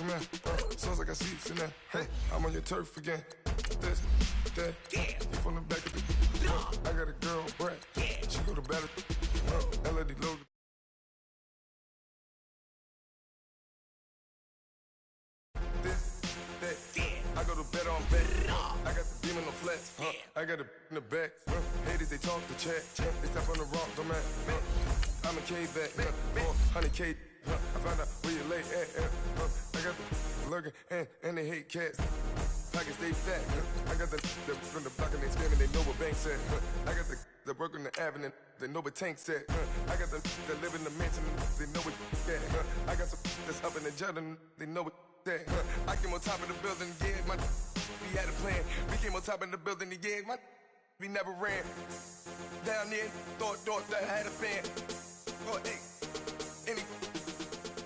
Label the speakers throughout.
Speaker 1: man. Sounds like I see it now. Hey, I'm on your turf again. This, that, you from the back of the. I got a girl, Brad. She go to battle. LED logo. This, that, I go to bed on bed. I got the demon on flat. I got it in the back. Haters, they talk the chat. They step on the rock, don't matter. I'm a K back. 400K. I found out where you lay at. I got the lurking and they hate cats. Pockets stay fat. I got the from the block and they scamming. They know what banks at. I got the work on the avenue. They know what tanks at. I got the live in the mansion. They know what that. I got some that's up in the jet and they know what that. I came on top of the building, yeah. We had a plan. We came on top of the building, yeah. We never ran. Down there, thought that I had a fan. Oh, hey, any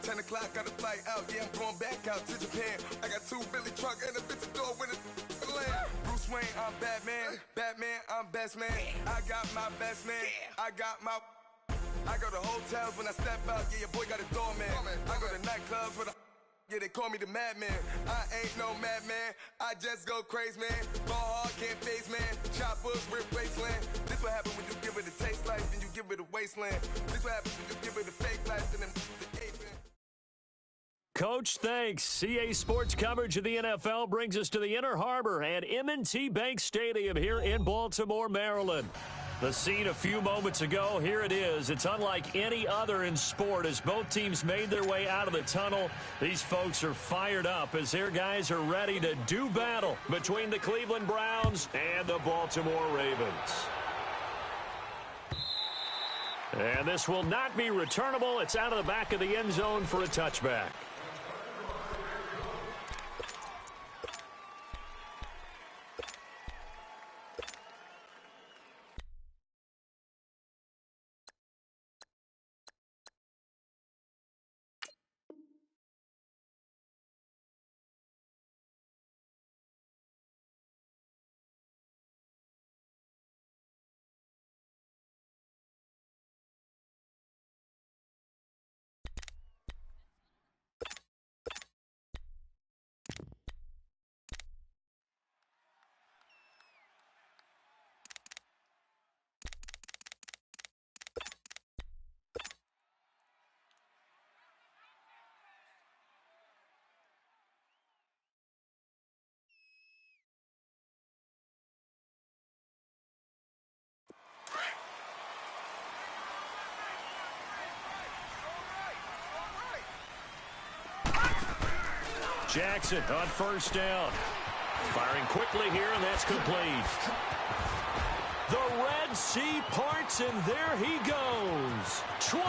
Speaker 1: 10 o'clock, got a flight out. Yeah, I'm going back out to Japan. I got 2 Billy truck and a bitch door with a land. Bruce Wayne, I'm Batman. Batman, I'm best man. I got my best man. I go to hotels when I step out. Yeah, your boy got a doorman. I go to nightclubs with a. Yeah, they call me the madman. I ain't no madman. I just go crazy, man. Ball hard, can't face, man. Choppers, rip wasteland. This what happens when you give it a taste life, then you give it a wasteland. This what happens when you give it a fake life, then the ape.
Speaker 2: Coach, thanks. CA Sports coverage of the NFL brings us to the Inner Harbor and M&T Bank Stadium here in Baltimore, Maryland. The scene a few moments ago, here it is. It's unlike any other in sport as both teams made their way out of the tunnel. These folks are fired up as their guys are ready to do battle between the Cleveland Browns and the Baltimore Ravens. And this will not be returnable. It's out of the back of the end zone for a touchback. Jackson on first down. Firing quickly here, and that's complete. The Red Sea parts, and there he goes. 20.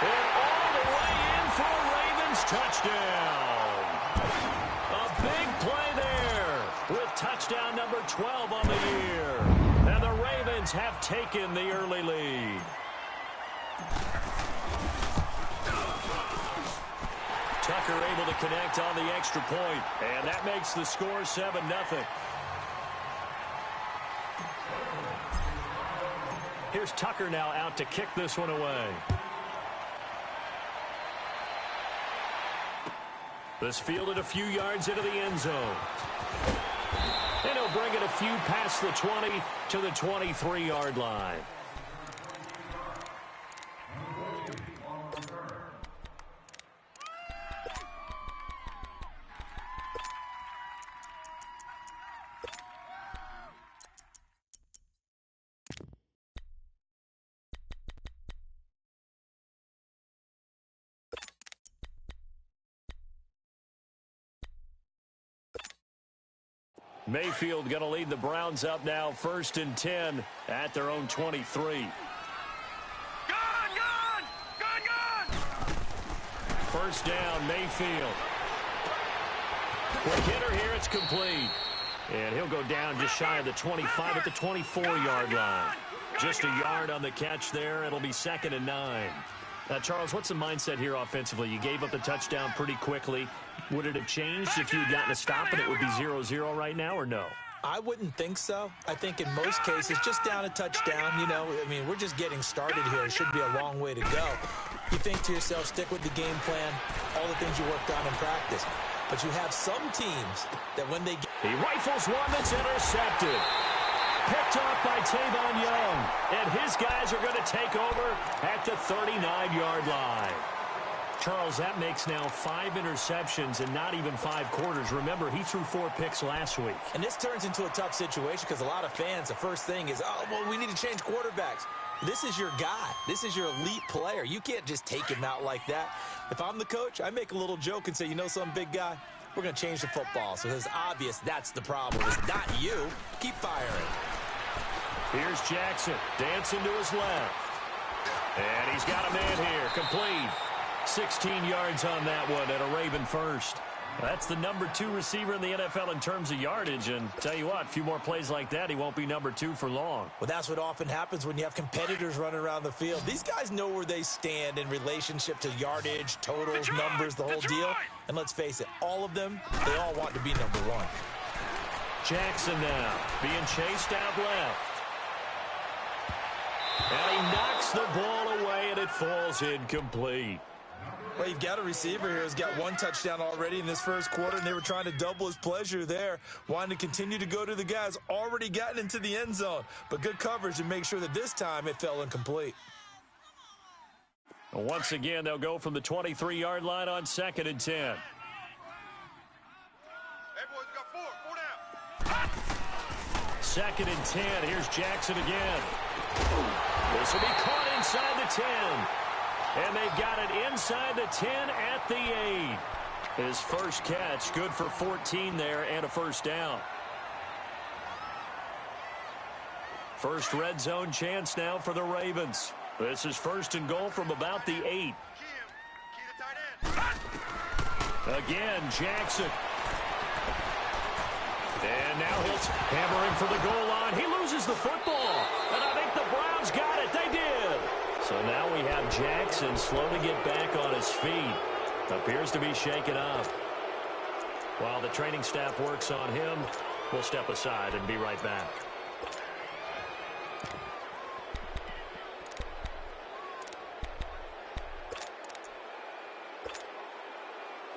Speaker 2: And all the way in for a Ravens touchdown. A big play there with touchdown number 12 on the year. And the Ravens have taken the early lead. Tucker able to connect on the extra point, and that makes the score 7-0. Here's Tucker now out to kick this one away. This fielded a few yards into the end zone. And he'll bring it a few past the 20 to the 23-yard line. Mayfield going to lead the Browns up now, 1st and 10 at their own 23. First down, Mayfield. Quick hitter here, it's complete. And he'll go down just shy of the 25 at the 24-yard line. Just a yard on the catch there. It'll be 2nd and 9. Now, Charles, what's the mindset here offensively? You gave up the touchdown pretty quickly. Would it have changed if you had gotten a stop and it would be 0-0 right now, or no?
Speaker 3: I wouldn't think so. I think in most cases, just down a touchdown, you know, I mean, we're just getting started here. It should be a long way to go. You think to yourself, stick with the game plan, all the things you worked on in practice. But you have some teams that when they get...
Speaker 2: He rifles one that's intercepted. Picked off by Tavon Young. And his guys are going to take over at the 39-yard line. Charles, that makes now 5 interceptions in not even 5 quarters. Remember, he threw 4 picks last week.
Speaker 3: And this turns into a tough situation because a lot of fans, the first thing is, oh, well, we need to change quarterbacks. This is your guy. This is your elite player. You can't just take him out like that. If I'm the coach, I make a little joke and say, you know something, big guy? We're going to change the football. So it's obvious that's the problem. It's not you. Keep firing.
Speaker 2: Here's Jackson dancing to his left. And he's got a man here. Complete. 16 yards on that one and a Raven first. That's the number 2 receiver in the NFL in terms of yardage. And tell you what, a few more plays like that, he won't be number 2 for long.
Speaker 3: Well, that's what often happens when you have competitors running around the field. These guys know where they stand in relationship to yardage, totals, numbers, the whole deal. And let's face it, all of them, they all want to be number 1.
Speaker 2: Jackson now being chased out left. And he knocks the ball away, and it falls incomplete.
Speaker 3: Well, you've got a receiver here who's got 1 touchdown already in this first quarter, and they were trying to double his pleasure there, wanting to continue to go to the guys already gotten into the end zone. But good coverage to make sure that this time it fell incomplete.
Speaker 2: Once again, they'll go from the 23-yard line on 2nd and 10.
Speaker 1: Hey, boys, we got 4 down.
Speaker 2: 2nd and 10. Here's Jackson again. This will be caught inside the 10. And they've got it inside the 10 at the 8. His first catch, good for 14 there and a first down. First red zone chance now for the Ravens. This is 1st and goal from about the 8. Again, Jackson. And now he's hammering for the goal line. He loses the football. And I think the Browns got it. They did. So now we have Jackson slow to get back on his feet. Appears to be shaken up. While the training staff works on him, we'll step aside and be right back.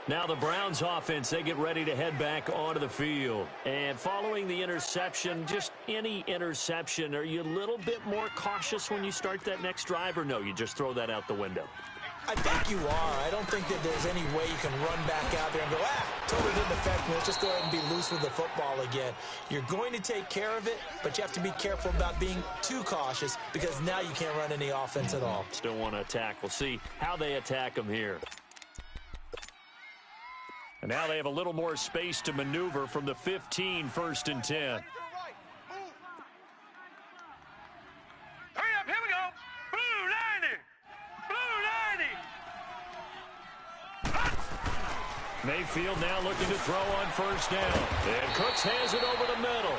Speaker 2: Now the Browns offense, they get ready to head back onto the field. And following the interception, just any interception, are you a little bit more cautious when you start that next drive, or no, you just throw that out the window?
Speaker 3: I think you are. I don't think that there's any way you can run back out there and go, totally didn't affect me. Let's just go ahead and be loose with the football again. You're going to take care of it, but you have to be careful about being too cautious because now you can't run any offense at all.
Speaker 2: Still want to attack. We'll see how they attack them here. And now they have a little more space to maneuver from the 15, 1st and 10.
Speaker 1: Hurry up, here we go. Blue 90. Blue 90.
Speaker 2: Mayfield now looking to throw on 1st down. And Cooks has it over the middle.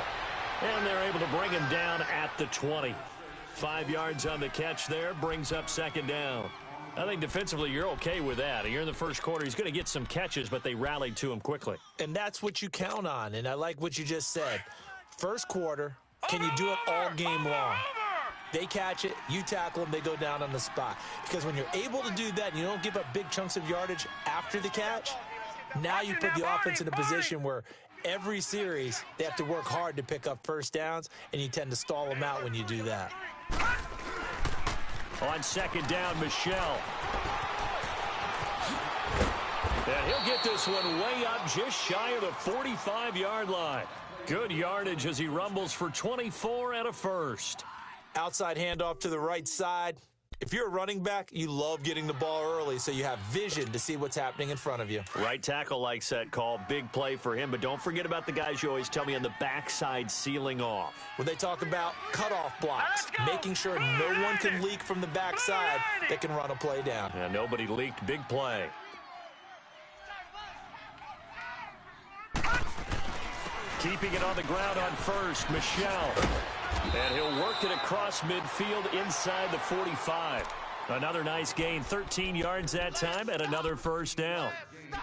Speaker 2: And they're able to bring him down at the 20. 5 yards on the catch there, brings up 2nd down. I think defensively you're okay with that. You're in the first quarter. He's going to get some catches, but they rallied to him quickly.
Speaker 3: And that's what you count on, and I like what you just said. First quarter, can you do it all game long? They catch it, you tackle them, they go down on the spot. Because when you're able to do that and you don't give up big chunks of yardage after the catch, now you put the offense in a position where every series they have to work hard to pick up 1st downs, and you tend to stall them out when you do that.
Speaker 2: On 2nd down, Michelle. And he'll get this one way up just shy of the 45-yard line. Good yardage as he rumbles for 24 and a first.
Speaker 3: Outside handoff to the right side. If you're a running back, you love getting the ball early so you have vision to see what's happening in front of you.
Speaker 2: Right tackle likes that call. Big play for him, but don't forget about the guys you always tell me on the backside sealing off.
Speaker 3: When they talk about cutoff blocks, making sure no one can leak from the backside that can run a play down.
Speaker 2: And nobody leaked. Big play. Keeping it on the ground on 1st, Michelle. And he'll work it across midfield inside the 45. Another nice gain, 13 yards that time, and another first down.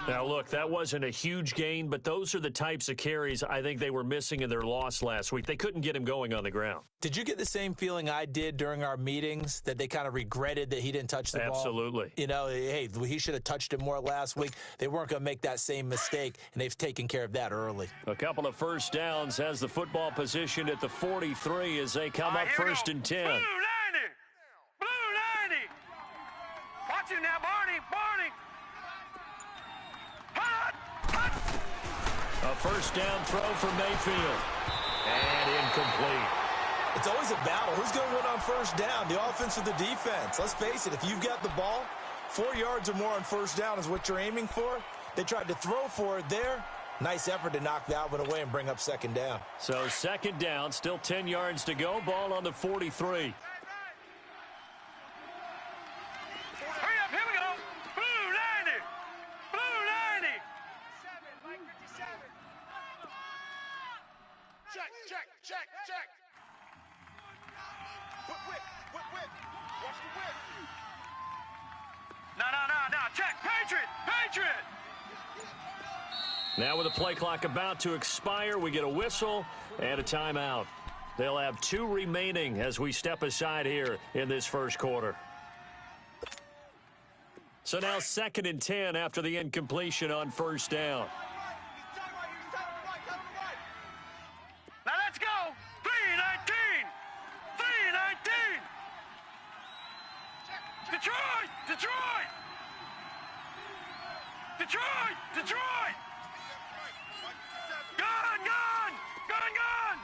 Speaker 2: Now, look, that wasn't a huge gain, but those are the types of carries I think they were missing in their loss last week. They couldn't get him going on the ground.
Speaker 3: Did you get the same feeling I did during our meetings, that they kind of regretted that he didn't touch the ball?
Speaker 2: Absolutely.
Speaker 3: You know, hey, he should have touched it more last week. They weren't going to make that same mistake, and they've taken care of that early.
Speaker 2: A couple of first downs, has the football position at the 43 as they come up first and 10.
Speaker 4: Blue 90! Blue 90! Watch it now, Barney! Barney!
Speaker 2: A first down throw for Mayfield. And incomplete.
Speaker 3: It's always a battle. Who's going to win on first down, the offense or the defense? Let's face it, if you've got the ball, 4 yards or more on first down is what you're aiming for. They tried to throw for it there. Nice effort to knock that one away and bring up second down.
Speaker 2: So second down, still 10 yards to go. Ball on the 43.
Speaker 4: Hurry up, here we go! Blue 90! Blue 90! Check, check, check, check! Put whip, whip, whip! Watch the whip! No, check! Patriot! Patriot!
Speaker 2: Now with the play clock about to expire, we get a whistle and a timeout. They'll have 2 remaining as we step aside here in this first quarter. So now second and 10 after the incompletion on first down.
Speaker 4: Now let's go! 3-19! 3-19! Detroit! Detroit! Detroit! Detroit! Gun! Gun! Gun! Gun!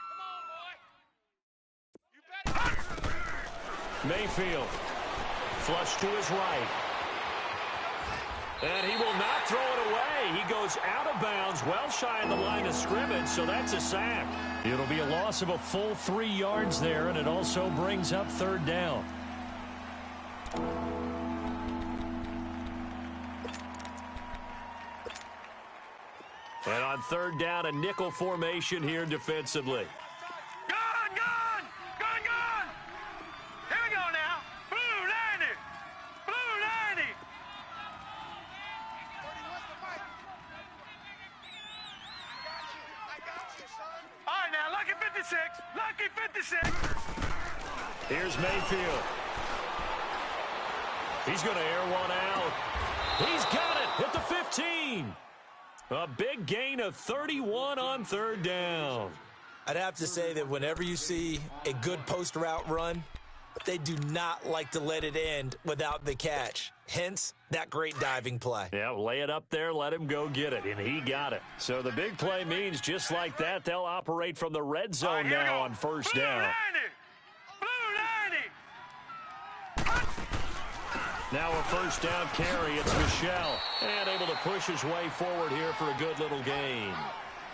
Speaker 4: Come on, boy!
Speaker 2: Mayfield, flush to his right. And he will not throw it away. He goes out of bounds, well shy of the line of scrimmage, so that's a sack. It'll be a loss of a full 3 yards there, and it also brings up third down. And on third down, a nickel formation here defensively.
Speaker 4: Gun! Gun! Gun! Gun! Here we go now. Blue 90! Blue 90! All right, now, lucky 56. Lucky 56.
Speaker 2: Here's Mayfield. He's going to air one out. He's got it at the 15. A big gain of 31 on third down.
Speaker 3: I'd have to say that whenever you see a good post route run, they do not like to let it end without the catch. Hence, that great diving play.
Speaker 2: Yeah, lay it up there, let him go get it, and he got it. So the big play means just like that, they'll operate from the red zone now on first down.
Speaker 4: Blue 90!
Speaker 2: Now a first down carry. It's Michelle. And able to push his way forward here for a good little gain.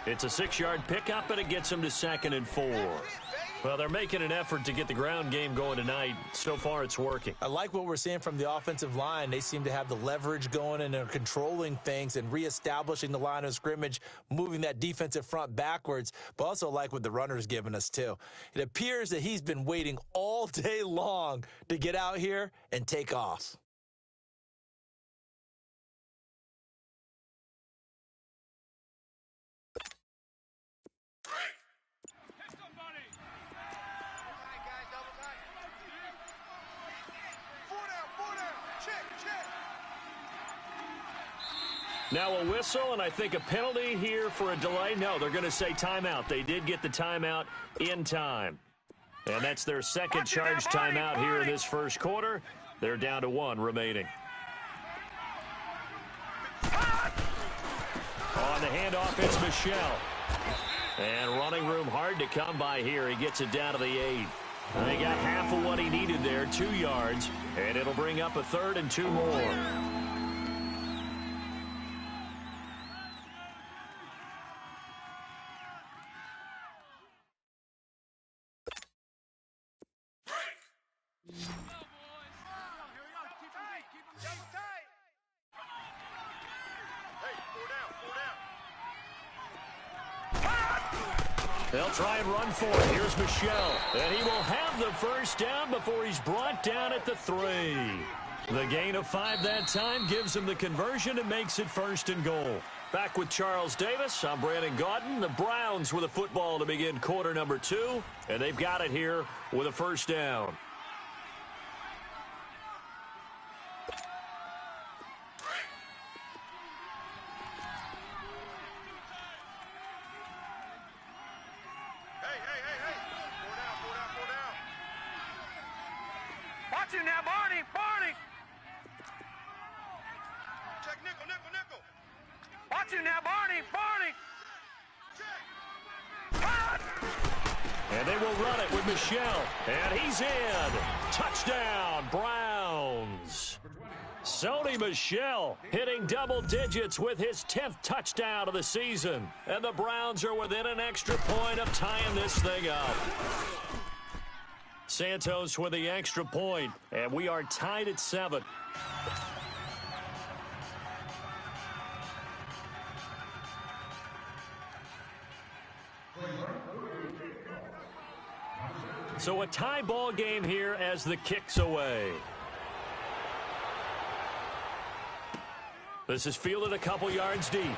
Speaker 2: It's a 6-yard pickup, and it gets him to 2nd and 4. Well, they're making an effort to get the ground game going tonight. So far, it's working.
Speaker 3: I like what we're seeing from the offensive line. They seem to have the leverage going, and they're controlling things and reestablishing the line of scrimmage, moving that defensive front backwards, but also like what the runner's giving us, too. It appears that he's been waiting all day long to get out here and take off.
Speaker 2: Now a whistle, and I think a penalty here for a delay. No, they're going to say timeout. They did get the timeout in time. And that's their second charge timeout here in this first quarter. They're down to 1 remaining. On the handoff, it's Michelle. And running room hard to come by here. He gets it down to the 8. They got half of what he needed there, 2 yards. And it'll bring up a 3rd and 2 more. They'll try and run for it. Here's Michel. And he will have the first down before he's brought down at the 3. The gain of 5 that time gives him the conversion and makes it 1st and goal. Back with Charles Davis, I'm Brandon Gaudin. The Browns with a football to begin quarter number 2, and they've got it here with a first down.
Speaker 4: Watch him now, Barney! Barney! Check nickel, nickel, nickel! Watch him now, Barney! Barney! Check!
Speaker 2: And they will run it with Michel. And he's in. Touchdown, Browns. Sony Michel hitting double digits with his 10th touchdown of the season. And the Browns are within an extra point of tying this thing up. Santos with the extra point, and we are tied at 7. So a tie ball game here as the kick's away. This is fielded a couple yards deep.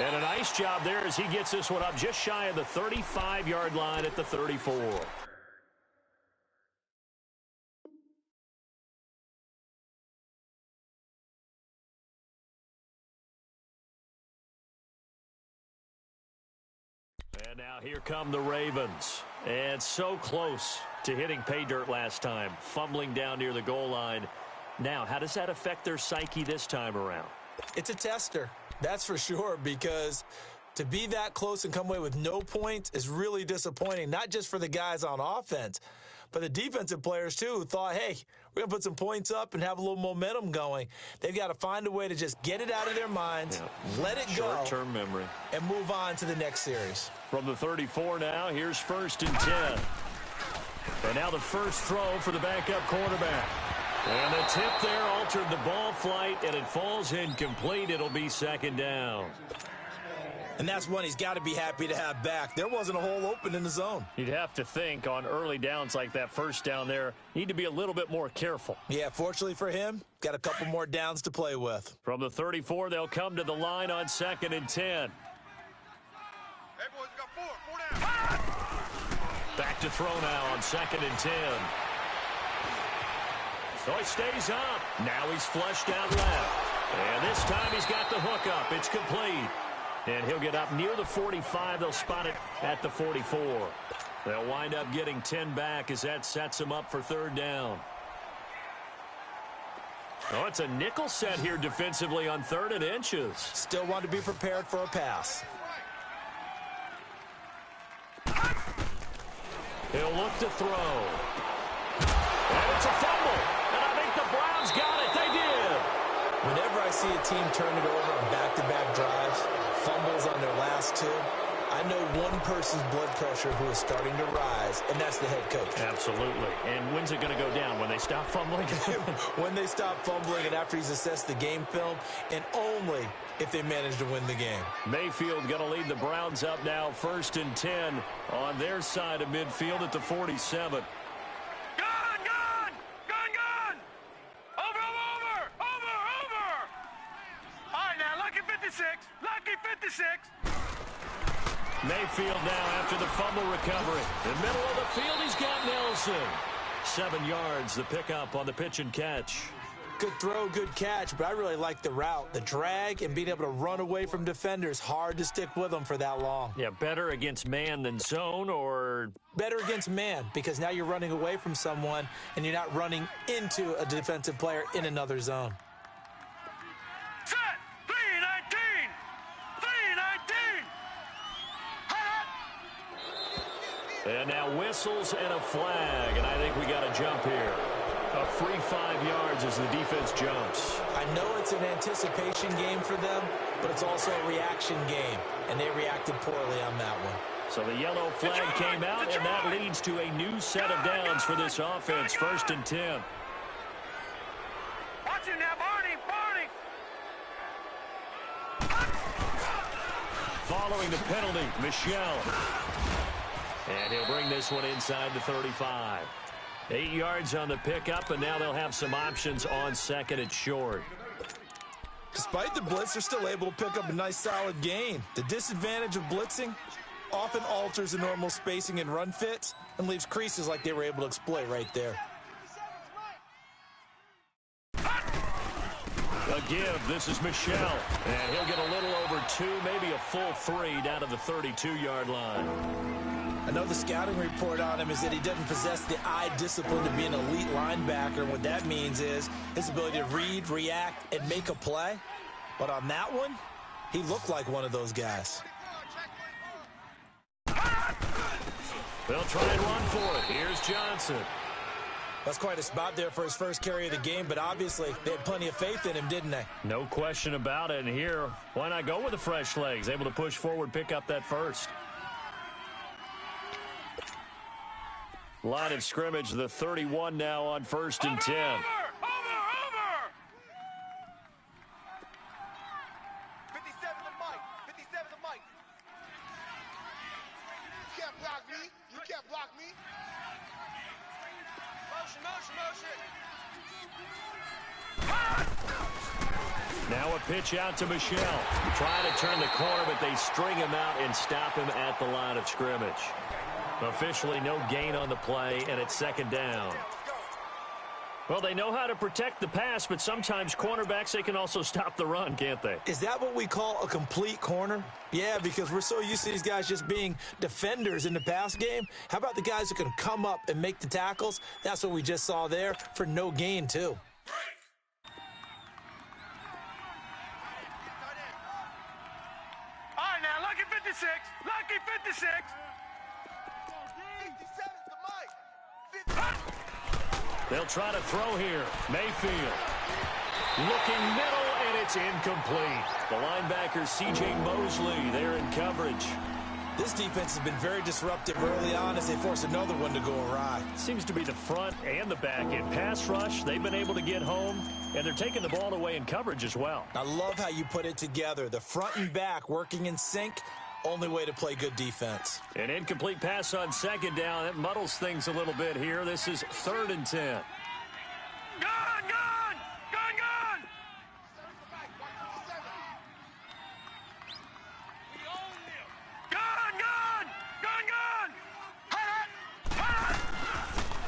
Speaker 2: And a nice job there as he gets this one up just shy of the 35-yard line at the 34. And now here come the Ravens. And so close to hitting pay dirt last time, fumbling down near the goal line. Now, how does that affect their psyche this time around?
Speaker 3: It's a tester. That's for sure, because to be that close and come away with no points is really disappointing, not just for the guys on offense, but the defensive players, too, who thought, hey, we're going to put some points up and have a little momentum going. They've got to find a way to just get it out of their minds, let it go,
Speaker 2: short-term memory,
Speaker 3: and move on to the next series.
Speaker 2: From the 34 now, here's 1st and 10. And now the first throw for the backup quarterback. And the tip there altered the ball flight, and it falls incomplete. It'll be 2nd down.
Speaker 3: And that's one he's got to be happy to have back. There wasn't a hole open in the zone.
Speaker 2: You'd have to think on early downs like that first down there, need to be a little bit more careful.
Speaker 3: Yeah, fortunately for him, got a couple more downs to play with.
Speaker 2: From the 34, they'll come to the line on 2nd and 10.
Speaker 4: Hey, boys, we got 4 down.
Speaker 2: Back to throw now on 2nd and 10. So he stays up. Now he's flushed out left. And this time he's got the hook up. It's complete. And he'll get up near the 45. They'll spot it at the 44. They'll wind up getting 10 back as that sets him up for 3rd down. Oh, it's a nickel set here defensively on 3rd and inches.
Speaker 3: Still want to be prepared for a pass.
Speaker 2: He'll look to throw. And it's a fumble. And I think the Browns got it. They did.
Speaker 3: Whenever I see a team turn it over on back-to-back drives, fumbles on their last 2, I know one person's blood pressure who is starting to rise, and that's the head coach.
Speaker 2: Absolutely. And when's it going to go down? When they stop fumbling?
Speaker 3: When they stop fumbling and after he's assessed the game film, and only if they manage to win the game.
Speaker 2: Mayfield going to lead the Browns up now 1st and 10 on their side of midfield at the 47.
Speaker 4: Lucky 56.
Speaker 2: Mayfield now after the fumble recovery. In the middle of the field, he's got Nelson. 7 yards, the pickup on the pitch and catch.
Speaker 3: Good throw, good catch, but I really like the route. The drag and being able to run away from defenders, hard to stick with them for that long.
Speaker 2: Yeah, better against man than zone, or?
Speaker 3: Better against man, because now you're running away from someone and you're not running into a defensive player in another zone.
Speaker 4: Set! 319! 319!
Speaker 2: And now whistles and a flag, and I think we got a jump here. A free 5 yards as the defense jumps.
Speaker 3: I know it's an anticipation game for them, but it's also a reaction game, and they reacted poorly on that one.
Speaker 2: So the yellow flag came out, and that leads to a new set of downs for this offense. 1st and 10.
Speaker 4: Watch him now, Barney!
Speaker 2: following the penalty, Michel. And he'll bring this one inside the 35. 8 yards on the pickup, and now they'll have some options on second and short.
Speaker 3: Despite the blitz, they're still able to pick up a nice solid gain. The disadvantage of blitzing often alters the normal spacing and run fits and leaves creases like they were able to exploit right there.
Speaker 2: A give. This is Michel. And he'll get a little over 2, maybe a full 3 down to the 32-yard line.
Speaker 3: I know the scouting report on him is that he doesn't possess the eye discipline to be an elite linebacker. What that means is his ability to read, react, and make a play. But on that one, he looked like one of those guys.
Speaker 2: They'll try and run for it. Here's Johnson.
Speaker 3: That's quite a spot there for his first carry of the game, but obviously they had plenty of faith in him, didn't they?
Speaker 2: No question about it. And here, why not go with the fresh legs? Able to push forward, pick up that first. Line of scrimmage, the 31 now on 1st and 10.
Speaker 4: Over!
Speaker 5: 57 to Mike. 57 to Mike. You can't block me. You can't block me. Motion, motion, motion.
Speaker 2: Now a pitch out to Michel. Trying to turn the corner, but they string him out and stop him at the line of scrimmage. Officially no gain on the play, and it's second down. Well, they know how to protect the pass, but sometimes cornerbacks, they can also stop the run, can't they?
Speaker 3: Is that what we call a complete corner? Yeah, because we're so used to these guys just being defenders in the pass game. How about the guys who can come up and make the tackles? That's what we just saw there for no gain, too.
Speaker 4: All right, now, lucky 56. Lucky 56.
Speaker 5: 57 to Mike. 50.
Speaker 2: They'll try to throw here. Mayfield. Looking middle, and it's incomplete. The linebacker, C.J. Mosley, there in coverage.
Speaker 3: This defense has been very disruptive early on as they force another one to go awry.
Speaker 2: Seems to be the front and the back. In pass rush, they've been able to get home, and they're taking the ball away in coverage as well.
Speaker 3: I love how you put it together. The front and back working in sync. Only way to play good defense.
Speaker 2: An incomplete pass on second down. That muddles things a little bit here. This is 3rd and 10.
Speaker 4: Gun, gun! Gun, gun! Gun, gun! Gun, gun!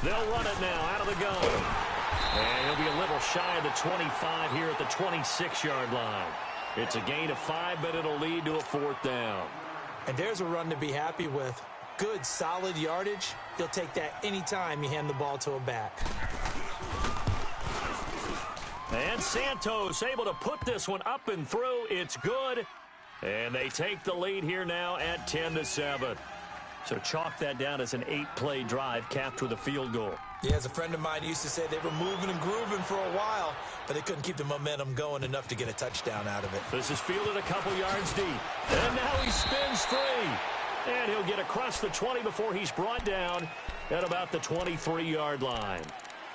Speaker 2: They'll run it now out of the gun. And he'll be a little shy of the 25 here at the 26-yard line. It's a gain of 5, but it'll lead to a 4th down.
Speaker 3: And there's a run to be happy with. Good, solid yardage. You'll take that anytime you hand the ball to a back.
Speaker 2: And Santos able to put this one up and through. It's good. And they take the lead here now at 10-7. So chalk that down as an 8-play drive capped with a field goal.
Speaker 3: Yeah, as a friend of mine used to say, they were moving and grooving for a while, but they couldn't keep the momentum going enough to get a touchdown out of it.
Speaker 2: This is fielded a couple yards deep. And now he spins free. And he'll get across the 20 before he's brought down at about the 23-yard line.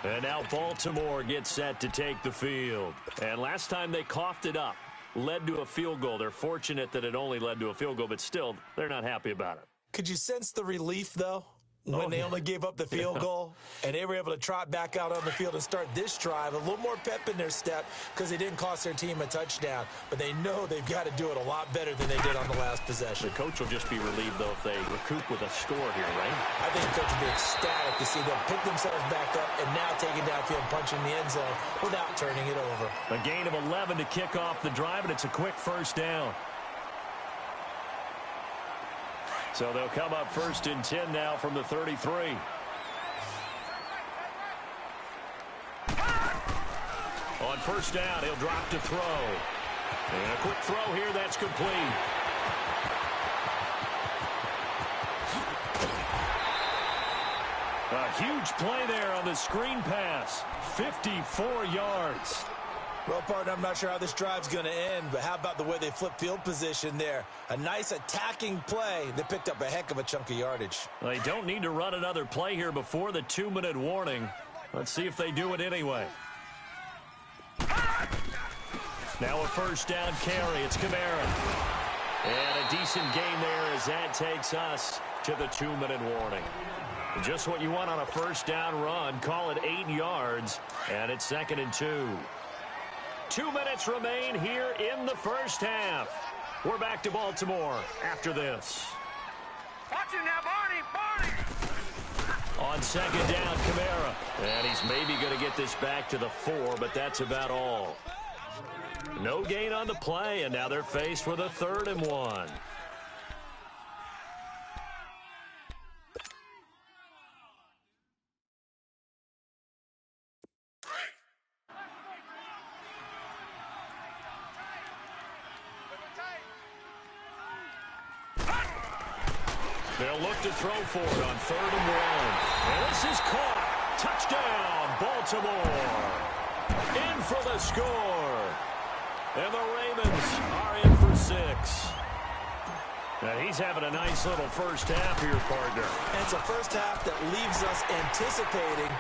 Speaker 2: And now Baltimore gets set to take the field. And last time they coughed it up, led to a field goal. They're fortunate that it only led to a field goal, but still, they're not happy about it.
Speaker 3: Could you sense the relief, though, when they only gave up the field goal and they were able to trot back out on the field and start this drive? A little more pep in their step because they didn't cost their team a touchdown, but they know they've got to do it a lot better than they did on the last possession.
Speaker 2: The coach will just be relieved, though, if they recoup with a score here, right?
Speaker 3: I think the coach will be ecstatic to see them pick themselves back up and now take it downfield, punching the end zone without turning it over.
Speaker 2: A gain of 11 to kick off the drive, and it's a quick 1st down. So they'll come up 1st and 10 now from the 33. On 1st down, he'll drop to throw. And a quick throw here, that's complete. A huge play there on the screen pass. 54 yards.
Speaker 3: Well, partner, I'm not sure how this drive's going to end, but how about the way they flip field position there? A nice attacking play that picked up a heck of a chunk of yardage.
Speaker 2: They don't need to run another play here before the 2-minute warning. Let's see if they do it anyway. Now a 1st down carry. It's Kamara. And a decent gain there as that takes us to the 2-minute warning. Just what you want on a first down run. Call it 8 yards, and it's 2nd and 2. 2 minutes remain here in the first half. We're back to Baltimore after this.
Speaker 4: Watch it now, Barney!
Speaker 2: On 2nd down, Kamara. And he's maybe going to get this back to the 4, but that's about all. No gain on the play, and now they're faced with a 3rd and 1. They'll look to throw for it on 3rd and 1. And this is caught. Touchdown, Baltimore. In for the score. And the Ravens are in for 6. And he's having a nice little first half here, partner.
Speaker 3: And it's a first half that leaves us anticipating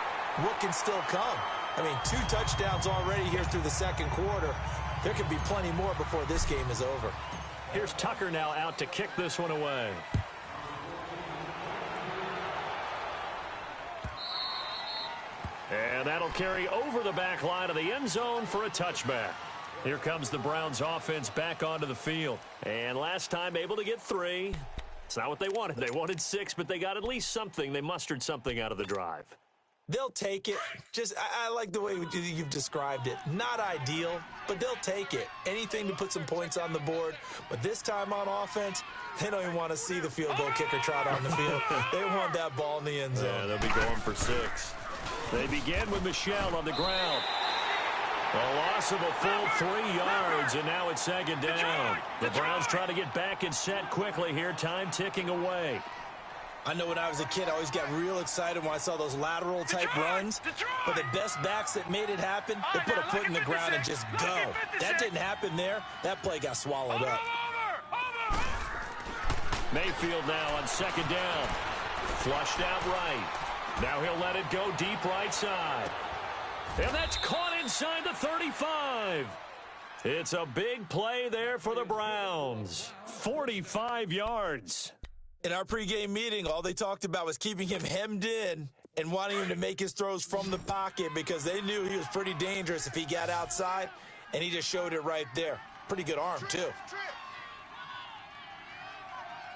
Speaker 3: what can still come. I mean, 2 touchdowns already here through the second quarter. There could be plenty more before this game is over.
Speaker 2: Here's Tucker now out to kick this one away. And that'll carry over the back line of the end zone for a touchback. Here comes the Browns offense back onto the field. And last time able to get 3. It's not what they wanted. They wanted 6, but they got at least something. They mustered something out of the drive.
Speaker 3: They'll take it. I like the way you've described it. Not ideal, but they'll take it. Anything to put some points on the board. But this time on offense, they don't even want to see the field goal kicker trot on the field. They want that ball in the end zone.
Speaker 2: Yeah, they'll be going for 6. They begin with Michel on the ground. A loss of a full 3 yards, and now it's 2nd down. The Browns trying to get back and set quickly here. Time ticking away.
Speaker 3: I know when I was a kid, I always got real excited when I saw those lateral-type runs. But the best backs that made it happen, they put a foot in the ground and just go. That didn't happen there. That play got swallowed up.
Speaker 2: Mayfield now on 2nd down. Flushed out right. Now he'll let it go deep right side. And that's caught inside the 35. It's a big play there for the Browns. 45 yards.
Speaker 3: In our pregame meeting, all they talked about was keeping him hemmed in and wanting him to make his throws from the pocket because they knew he was pretty dangerous if he got outside, and he just showed it right there. Pretty good arm, too.
Speaker 4: All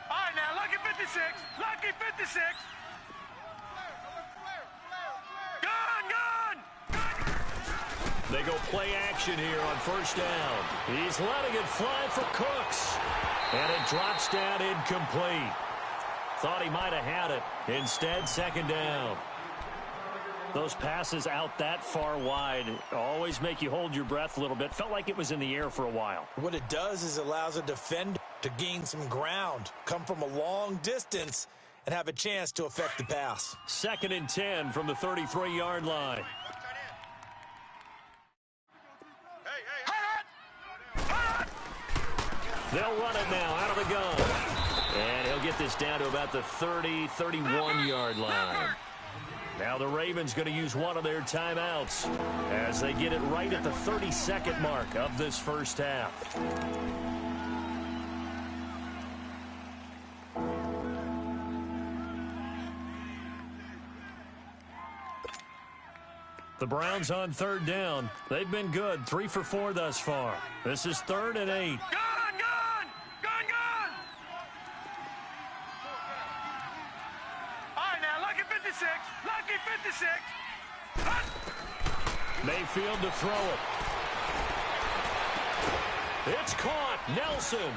Speaker 4: right, now, lucky 56. Lucky 56.
Speaker 2: They go play action here on 1st down. He's letting it fly for Cooks. And it drops down incomplete. Thought he might have had it. Instead, 2nd down. Those passes out that far wide always make you hold your breath a little bit. Felt like it was in the air for a while.
Speaker 3: What it does is it allows a defender to gain some ground, come from a long distance, and have a chance to affect the pass.
Speaker 2: 2nd and 10 from the 33-yard line. They'll run it now out of the gun. And he'll get this down to about the 30-31-yard line. Now the Ravens going to use one of their timeouts as they get it right at the 30-second mark of this first half. The Browns on 3rd down. They've been good, 3 for 4 thus far. This is 3rd and 8.
Speaker 4: Lucky 56.
Speaker 2: Mayfield to throw it. It's caught. Nelson.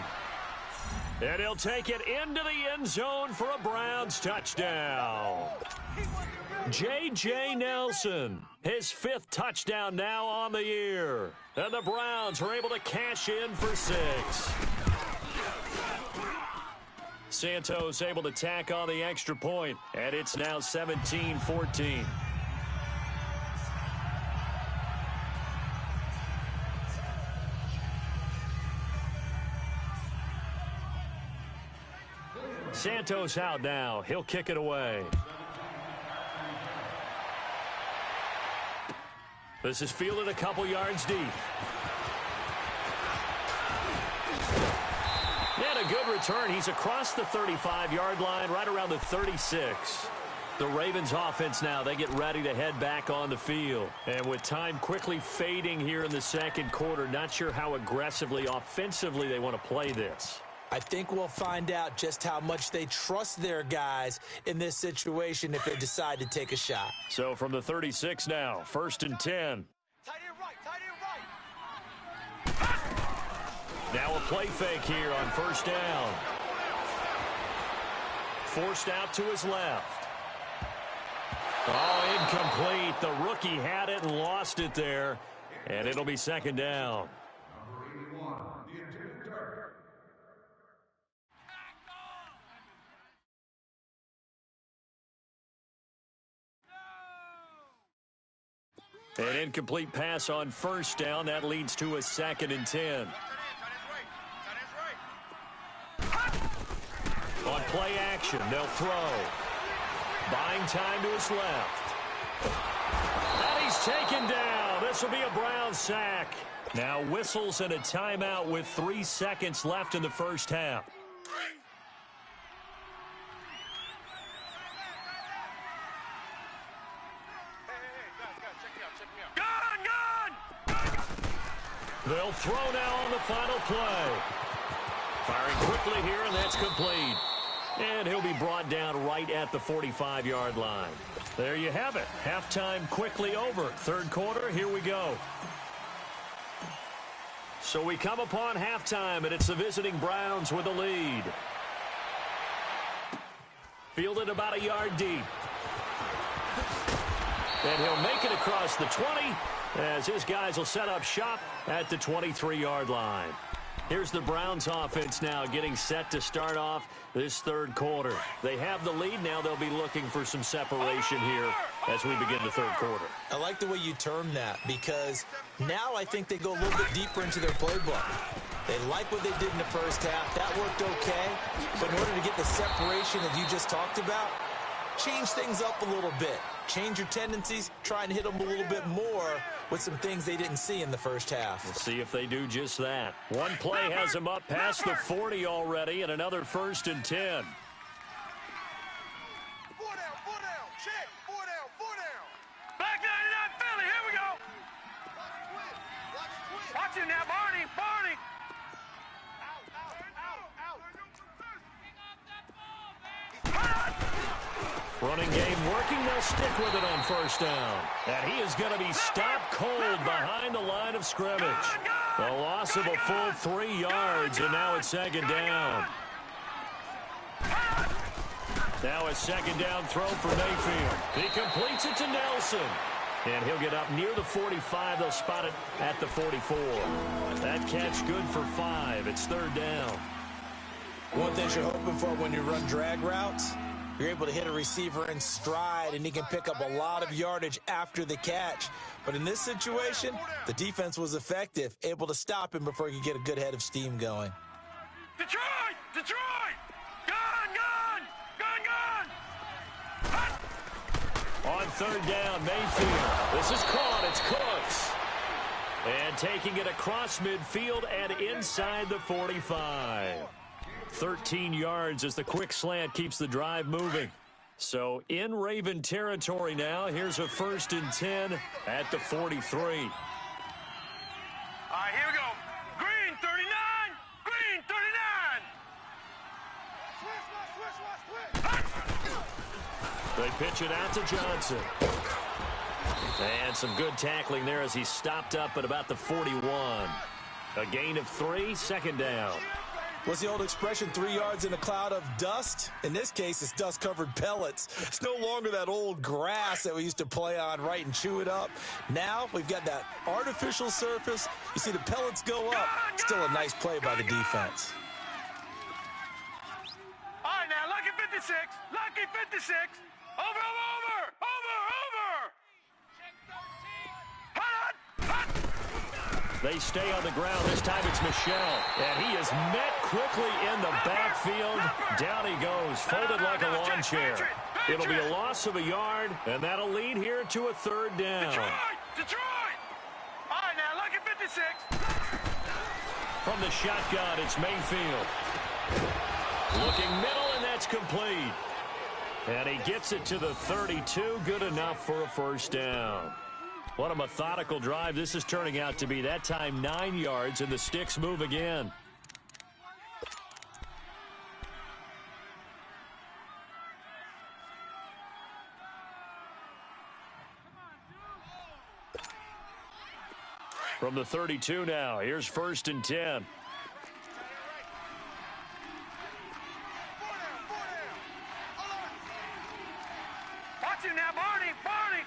Speaker 2: And he'll take it into the end zone for a Browns touchdown. J.J. Nelson, his 5th touchdown now on the year. And the Browns are able to cash in for 6. Santos able to tack on the extra point, and it's now 17-14. Santos out now. He'll kick it away. This is fielded a couple yards deep. And a a good return. He's across the 35-yard line, right around the 36. The Ravens offense now, they get ready to head back on the field. And with time quickly fading here in the second quarter, not sure how aggressively, offensively they want to play this.
Speaker 3: I think we'll find out just how much they trust their guys in this situation if they decide to take a shot.
Speaker 2: So from the 36 now, 1st and 10.
Speaker 5: Tight end right, tight end right.
Speaker 2: Now a play fake here on 1st down. Forced out to his left. Oh, incomplete. The rookie had it and lost it there. And it'll be 2nd down. An incomplete pass on 1st down. That leads to a 2nd and 10. On play action, they'll throw. Buying time to his left. And he's taken down. This will be a Brown sack. Now whistles and a timeout with 3 seconds left in the first half. They'll throw now on the final play. Firing quickly here, and that's complete. And he'll be brought down right at the 45-yard line. There you have it. Halftime quickly over. 3rd quarter, here we go. So we come upon halftime, and it's the visiting Browns with a lead. Fielded about a yard deep. And he'll make it across the 20 as his guys will set up shop at the 23-yard line. Here's the Browns offense now getting set to start off this 3rd quarter. They have the lead. Now they'll be looking for some separation here as we begin the 3rd quarter.
Speaker 3: I like the way you term that because now I think they go a little bit deeper into their playbook. They like what they did in the first half. That worked okay. But in order to get the separation that you just talked about, change things up a little bit. Change your tendencies. Try and hit them a little bit more with some things they didn't see in the first half.
Speaker 2: We'll see if they do just that. One play has them up past the 40 already, and another 1st and 10.
Speaker 5: 4 down, 4 down. Check. 4 down, 4 down.
Speaker 4: Black 99 Philly, here we go.
Speaker 5: Watch twin.
Speaker 4: Watch him now, Barney, Barney.
Speaker 5: Out, out, out, out.
Speaker 2: Running game working. They'll stick with it on 1st down. And he is going to be stopped cold behind the line of scrimmage. A loss of a full 3 yards, and now it's 2nd down. Now a 2nd down throw for Mayfield. He completes it to Nelson. And he'll get up near the 45. They'll spot it at the 44. That catch good for 5. It's 3rd down.
Speaker 3: One thing you're hoping for when you run drag routes, you're able to hit a receiver in stride, and he can pick up a lot of yardage after the catch. But in this situation, the defense was effective, able to stop him before he could get a good head of steam going.
Speaker 4: Detroit! Detroit! Gun! Gun! Gun!
Speaker 2: On 3rd down, Mayfield. This is caught. It's Cooks. And taking it across midfield and inside the 45. 13 yards as the quick slant keeps the drive moving. So in Raven territory now. Here's a 1st and 10 at the 43.
Speaker 4: All right, here we go. Green 39. Green 39.
Speaker 2: They pitch it out to Johnson. And some good tackling there as he stopped up at about the 41. A gain of 3, 2nd down.
Speaker 3: What's the old expression, 3 yards in a cloud of dust? In this case, it's dust-covered pellets. It's no longer that old grass that we used to play on, right, and chew it up. Now we've got that artificial surface. You see the pellets go up. Still a nice play by the defense.
Speaker 4: All right, now, lucky 56. Lucky 56. Over.
Speaker 2: They stay on the ground. This time it's Michelle. And he is met quickly in the backfield. Down he goes, folded like a lawn chair. It'll be a loss of a yard, and that'll lead here to a 3rd down.
Speaker 4: Detroit! All right, now, lucky 56.
Speaker 2: From the shotgun, it's Mayfield. Looking middle, and that's complete. And he gets it to the 32. Good enough for a first down. What a methodical drive this is turning out to be. That time 9 yards, and the sticks move again. From the 32 now, here's 1st and 10.
Speaker 4: Watch him now, Barney. Barney.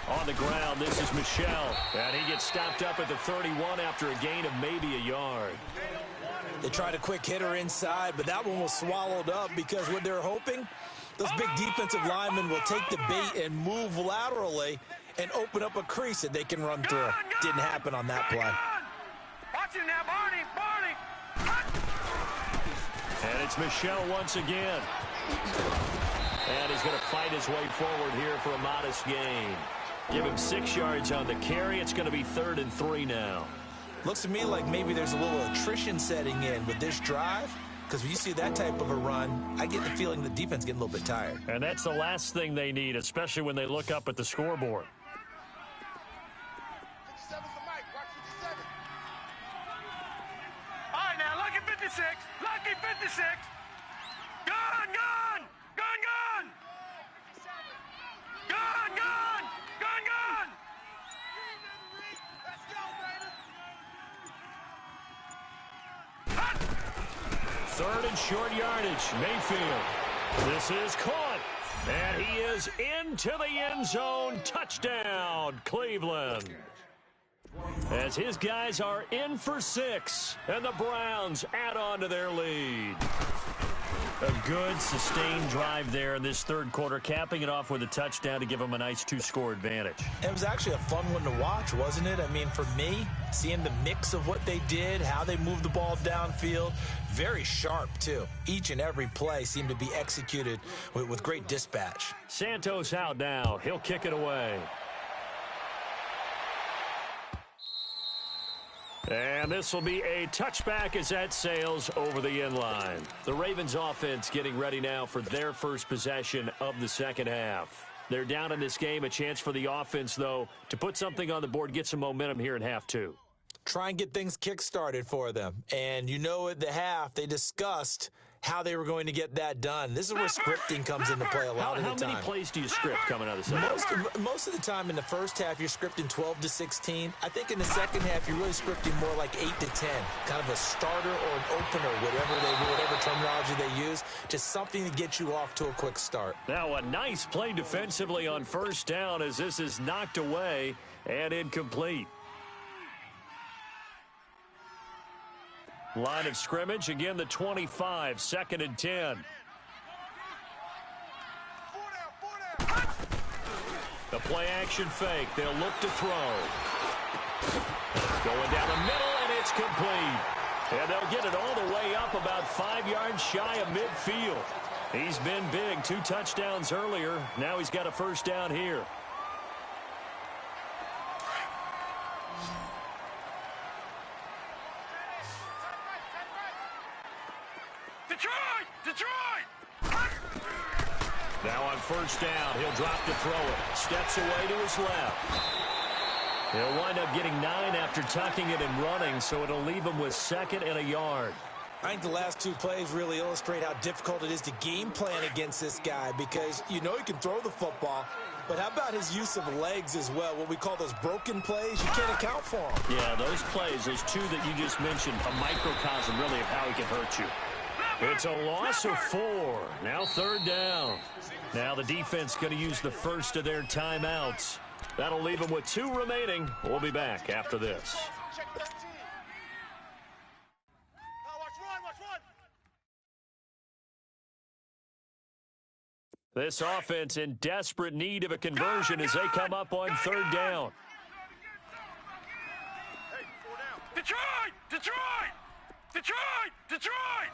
Speaker 2: On the ground, this is Michel. And he gets stopped up at the 31 after a gain of maybe a yard.
Speaker 3: They tried a quick hitter inside, but that one was swallowed up because what they're hoping, those big defensive linemen will take the bait and move laterally and open up a crease that they can run through. Didn't happen on that play.
Speaker 4: Watch him now, Barney. Barney.
Speaker 2: And it's Michel once again. And he's going to fight his way forward here for a modest gain. Give him 6 yards on the carry. It's going to be 3rd and 3 now.
Speaker 3: Looks to me like maybe there's a little attrition setting in with this drive, because when you see that type of a run, I get the feeling the defense getting a little bit tired.
Speaker 2: And that's the last thing they need, especially when they look up at the scoreboard.
Speaker 5: 57's the mic. Watch 57.
Speaker 4: All right, now, lucky 56. Lucky 56. Gun, gun. Gun, gun. Gun, gun. Gun, gun.
Speaker 5: Let's go, baby.
Speaker 2: 3rd and short yardage. Mayfield. This is caught. And he is into the end zone. Touchdown, Cleveland. As his guys are in for 6. And the Browns add on to their lead. A good, sustained drive there in this 3rd quarter, capping it off with a touchdown to give them a nice 2-score advantage.
Speaker 3: It was actually a fun one to watch, wasn't it? I mean, for me, seeing the mix of what they did, how they moved the ball downfield, very sharp, too. Each and every play seemed to be executed with great dispatch.
Speaker 2: Santos out now. He'll kick it away. And this will be a touchback as that sails over the end line. The Ravens offense getting ready now for their first possession of the second half. They're down in this game. A chance for the offense, though, to put something on the board, get some momentum here in half 2.
Speaker 3: Try and get things kick-started for them. And you know at the half, they discussed how they were going to get that done. This is where scripting comes into play a lot of the time.
Speaker 2: How many plays do you script coming out of the second half?
Speaker 3: Most of the time in the first half, you're scripting 12 to 16. I think in the second half, you're really scripting more like 8 to 10. Kind of a starter or an opener, whatever terminology they use. Just something to get you off to a quick start.
Speaker 2: Now a nice play defensively on 1st down as this is knocked away and incomplete. Line of scrimmage, again the 25, 2nd and 10.
Speaker 5: 4 down.
Speaker 2: The play action fake, they'll look to throw. Going down the middle, and it's complete. And they'll get it all the way up about 5 yards shy of midfield. He's been big, 2 touchdowns earlier. Now he's got a first down here.
Speaker 4: Detroit! Detroit!
Speaker 2: Now on 1st down, he'll drop to throw it. Steps away to his left. He'll wind up getting 9 after tucking it and running, so it'll leave him with 2nd and a yard.
Speaker 3: I think the last 2 plays really illustrate how difficult it is to game plan against this guy, because you know he can throw the football, but how about his use of legs as well? What we call those broken plays, you can't account for them.
Speaker 2: Yeah, those plays, those 2 that you just mentioned, a microcosm really of how he can hurt you. It's a loss of 4. Now 3rd down. Now the defense going to use the first of their timeouts. That'll leave them with 2 remaining. We'll be back after this.
Speaker 5: Check 13. Now watch run.
Speaker 2: This offense in desperate need of a conversion as they come up on 3rd down.
Speaker 5: Hey, 4 down.
Speaker 4: Detroit! Detroit! Detroit! Detroit!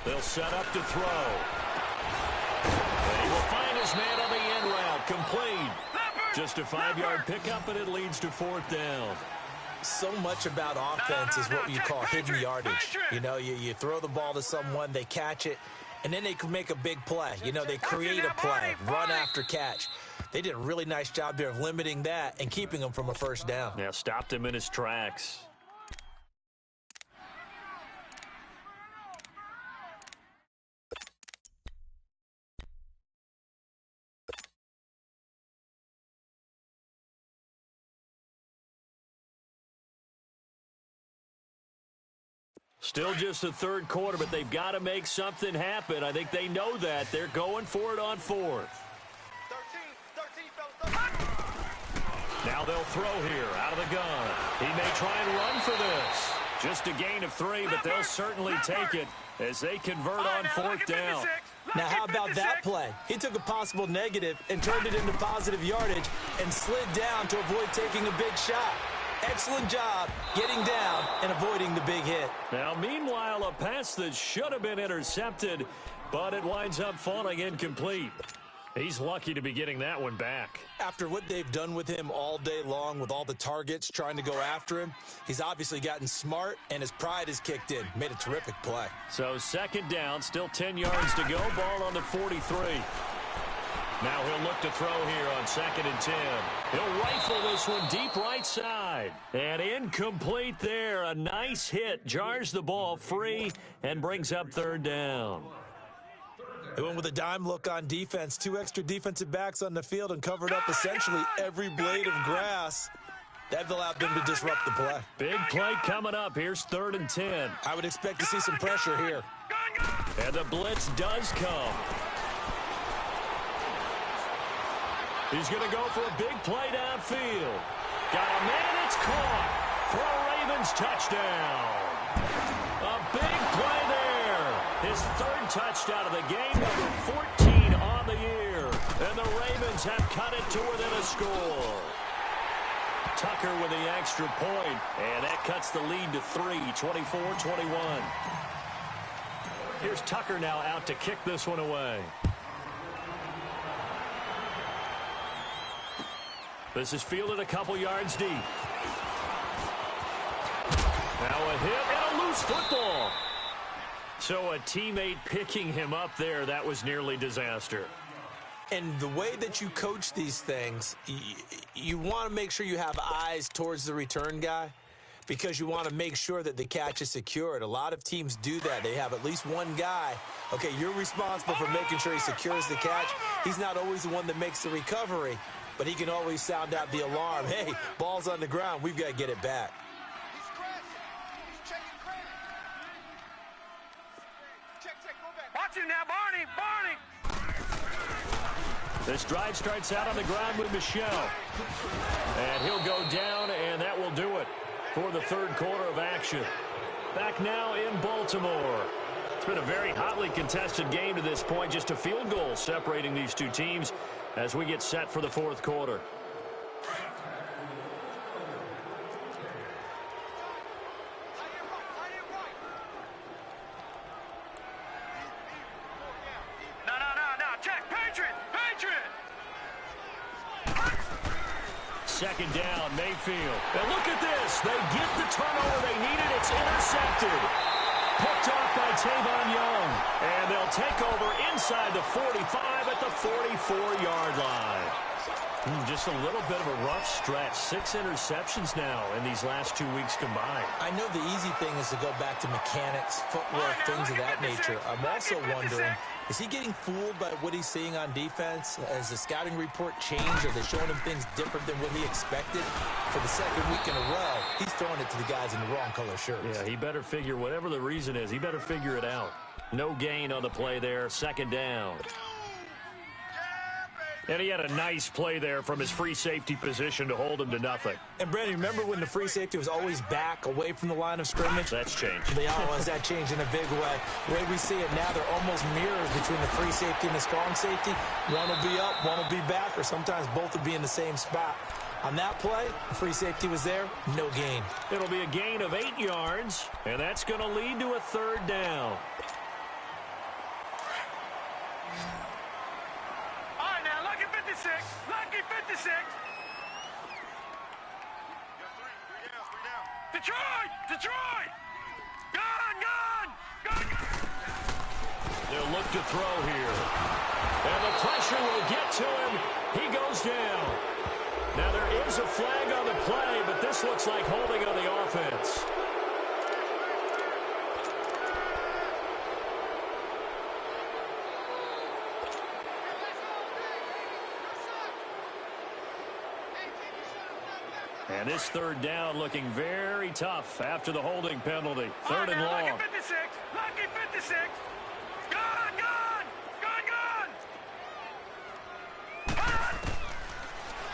Speaker 2: They'll set up to throw. And he will find his this man on the end route. Complete. Just a 5-yard pickup, and it leads to 4th down.
Speaker 3: So much about offense is what you call hidden yardage. You know, you throw the ball to someone, they catch it, and then they can make a big play. You know, they create a play, run after catch. They did a really nice job there of limiting that and keeping him from a first down.
Speaker 2: Yeah, stopped him in his tracks. Still just the third quarter, but they've got to make something happen. I think they know that. They're going for it on 4th.
Speaker 5: 13, fellas.
Speaker 2: Now they'll throw here out of the gun. He may try and run for this. Just a gain of 3, but they'll certainly take it as they convert on 4th down.
Speaker 3: Now, how about that play? He took a possible negative and turned it into positive yardage and slid down to avoid taking a big shot. Excellent job getting down and avoiding the big hit.
Speaker 2: Now, meanwhile, a pass that should have been intercepted, but it winds up falling incomplete. He's lucky to be getting that one back.
Speaker 3: After what they've done with him all day long with all the targets trying to go after him, he's obviously gotten smart and his pride has kicked in. Made a terrific play.
Speaker 2: So 2nd down, still 10 yards to go. Ball on the 43. Now he'll look to throw here on 2nd and 10. He'll rifle this one deep right side. And incomplete there. A nice hit. Jars the ball free and brings up 3rd down.
Speaker 3: They went with a dime look on defense. 2 extra defensive backs on the field and covered up essentially every blade of grass. That allowed them to disrupt the play.
Speaker 2: Big play coming up. Here's 3rd and 10.
Speaker 3: I would expect to see some pressure here.
Speaker 2: And the blitz does come. He's going to go for a big play downfield. Got a man, it's caught for a Ravens touchdown. A big play there. His 3rd touchdown of the game, number 14 on the year. And the Ravens have cut it to within a score. Tucker with the extra point, and that cuts the lead to 3, 24-21. Here's Tucker now out to kick this one away. This is fielded a couple yards deep. Now a hit and a loose football. So a teammate picking him up there, that was nearly disaster.
Speaker 3: And the way that you coach these things, you want to make sure you have eyes towards the return guy because you want to make sure that the catch is secured. A lot of teams do that. They have at least one guy. Okay, you're responsible for making sure he secures the catch. He's not always the one that makes the recovery, but he can always sound out the alarm. Hey, ball's on the ground. We've got to get it back.
Speaker 5: He's crashing. He's checking crash. Check, go back.
Speaker 4: Watch him now, Barney.
Speaker 2: This drive starts out on the ground with Michelle. And he'll go down, and that will do it for the 3rd quarter of action. Back now in Baltimore. It's been a very hotly contested game to this point. Just a field goal separating these two teams as we get set for the 4th quarter.
Speaker 4: No. Check. Patriot.
Speaker 2: 2nd down, Mayfield. And look at this. They get the turnover they needed. It's intercepted. Picked off by Tavon Young. And they'll take over inside the 45 at the 44-yard line. Just a little bit of a rough stretch. 6 interceptions now in these last 2 weeks combined.
Speaker 3: I know the easy thing is to go back to mechanics, footwork, things of that nature. I'm also wondering, is he getting fooled by what he's seeing on defense? Has the scouting report changed? Are they showing him things different than what he expected? For the 2nd week in a row, he's throwing it to the guys in the wrong color shirts.
Speaker 2: Yeah, he better figure, whatever the reason is, he better figure it out. No gain on the play there, 2nd down. And he had a nice play there from his free safety position to hold him to nothing.
Speaker 3: And, Brandon, remember when the free safety was always back away from the line of scrimmage?
Speaker 2: That's changed.
Speaker 3: That changed in a big way. The way we see it now, they're almost mirrors between the free safety and the strong safety. One will be up, one will be back, or sometimes both will be in the same spot. On that play, the free safety was there, no gain.
Speaker 2: It'll be a gain of 8 yards, and that's going to lead to a 3rd down.
Speaker 4: All right, Detroit! Detroit! Gun! Gun! Gun!
Speaker 2: They'll look to throw here. And the pressure will get to him. He goes down. Now there is a flag on the play, but this looks like holding on the offense. And this third down looking very tough after the holding penalty. Third and long.
Speaker 4: Lucky 56. Lucky 56. Gun! Gun! Gun! Gun!